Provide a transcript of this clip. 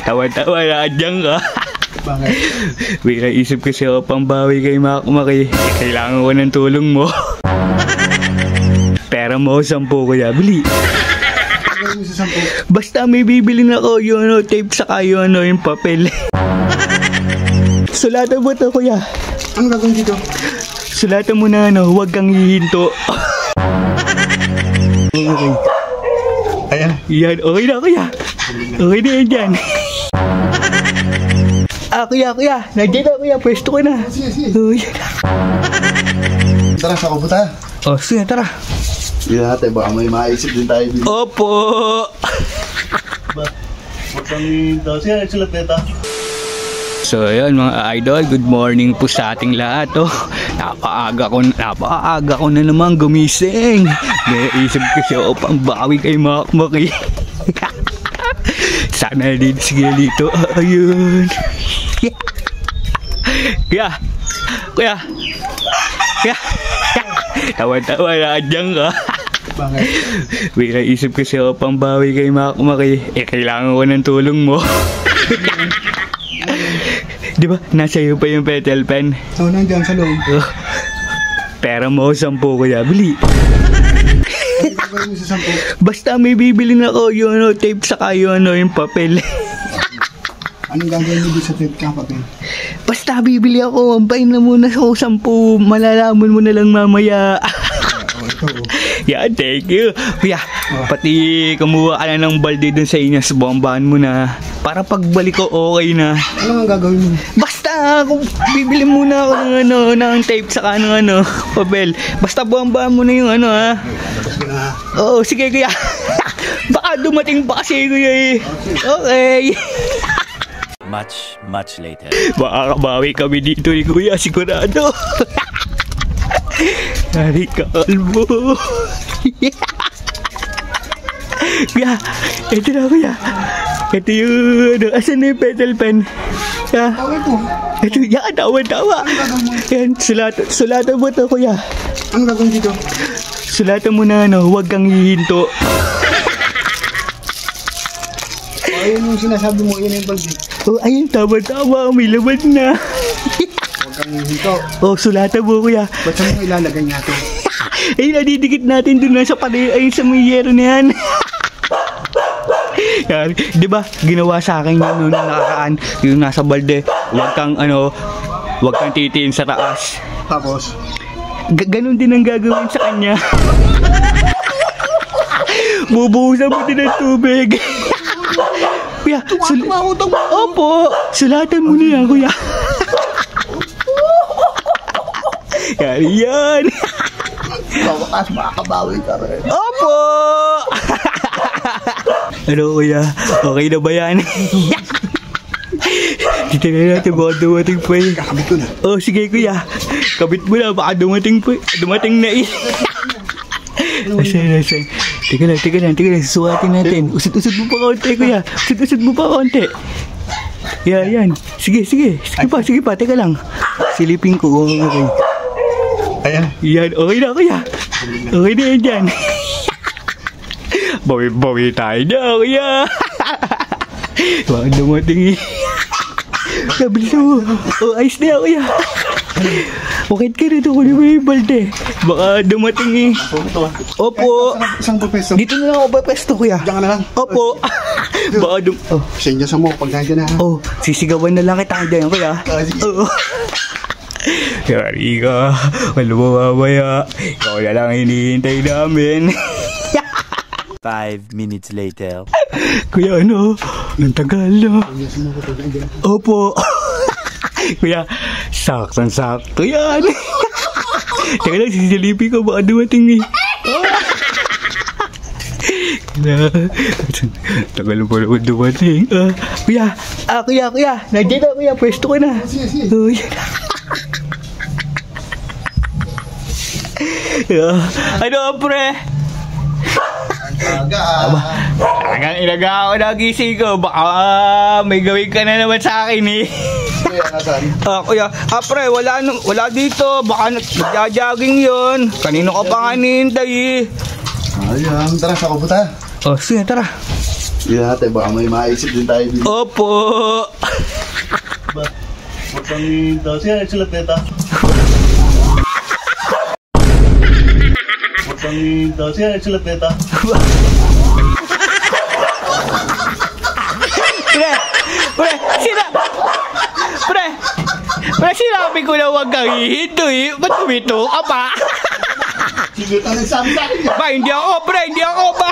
Tawa-tawa na dyan ka. Bakit? May naisip kasi ako pambawi kay Makmak. Kailangan ko ng tulong mo. Pera mo, 10 kuya. Bili. Ano sa 10? Basta may bibili na ako yung tape saka yung papel. Sulatan mo to kuya. Ano gagawin dito? Sulatan mo na huwag kang hihinto. Okay. Ayan. Yan, okay na kuya. Okay na yan dyan. Kuya. Nandiyan na kuya. Pwesto ko na. Sige. Uy. Tara, sa kubuta. Sige, tara. Hindi natin, baka may maisip din tayo dito. Opo. Huwag kang hinto. Sige, nagsulat nito. So ayun mga idol, good morning po sa ating lahat. Napaaga ko na naman gumising. Naisip kasi ako pambawi kay Makmak. Sana din sige dito. Ayun. Kuya. Tawa-tawa na dyan ka. Bakit? May naisip kasi ako pambawi kay Makmak. Kailangan ko ng tulong mo. Diba, nasa iyo pa yung petal pen? Oo, nandiyan sa loob. Pera mo, 10 kuya. Bili. Ano gagawin mo sa 10? Basta may bibili na ako yung tape saka yung papel. Anong gagawin mo sa tape ka, papel? Basta bibili ako. Antayin na muna ako 10. Malalaman mo na lang mamaya. Ito. Yeah, thank you. Kuya, pati kumuha ka na ng balde dun sa inyo. Bombahan mo na. Para pagbalik ko, okay na. Ano ang gagawin mo? Basta, kung bibili muna ako ng tape saka ng papel. Basta bombahan mo na yung ha. Tapos ko na. Oo, sige kuya. Baka dumating pa kasi kuya eh. Okay. Much later. Baka kabawi kami dito ni kuya, sigurado. Hari kalbo. Kuya, ito na kuya. Ito yung asan na yung petal pen? Tawag ko. Ito, yan, tawa. Yan, sulatan mo to kuya. Ano gagawin dito? Sulatan mo na huwag kang hihinto. Ayun yung sinasabi mo, yun yung balde. Ayun, tama, may laman na. Huwag kang hinto. Sulatan mo kuya. Ba't saan mo ilalagay natin? Ayun, nadidikit natin dun sa ayun sa may yero na yan. Yan, di ba, ginawa sa akin yun nung nakakaan, yung nasa balde, huwag kang titiin sa taas. Tapos? Ganon din ang gagawin sa kanya. Bubuhusan mo din ng tubig. Kuya, opo, sulatan mo na yan, kuya. Yan. Bawakas, makakabawi ka rin. Opo! Ano kuya? Okay na ba yan? Dito na natin, baka dumating pa eh. Kakabit ko na. Sige kuya. Kabit mo na, baka dumating pa eh. Dumating na eh. Asan. Teka lang, susukatin natin. Usod mo pa konti kuya. Usod mo pa konti. Yan. Sige pa, teka lang. Silipin ko, okay. Ayan. Yan, okay na kuya. Okay na yan dyan. Bawi tayo na kuya. Baka dumating eh. Nabilis mo. Ayos na yan kuya. Bakit ka rito kunin mo yung balde? Baka dumating eh. Opo. Isang pwesto. Dito na lang ako pwesto kuya. Diyan ka na lang. Opo. Baka Senyo sa mo, pag nandiyan na. Sisigawan na lang kita dyan kuya. Oo. Yari ka, wala mo mamaya. Ikaw na lang hinihintay namin. 5 minutes later. Kuya, ang tagal na. Opo. Kuya, saktong-sakto yan. Teka lang, sisilipin ko, baka dumating eh. Tagal po naman dumating. Kuya, nandiyan na kuya, pwesto ko na. Sige. Ano pre? Talagang ilaga ako nagising ko. Baka may gawin ka na naman sa akin eh. Kuya, pre, wala dito. Baka nagja-jogging yun. Kanino ka pa nga nihintay eh. Ayun, tara sa kubuta. Sige, tara. Hindi natin, baka may maisip din tayo dito. Opo. Huwag kang daw siya, nagsulat nito. Huwag kang daw siya, nagsulat nito. Pre, sinabi ko na huwag kang hihinto eh. Ba't humito ka pa? Sige, ka nagsabi sa akin. Ba, hindi ako, pre, hindi ako ba?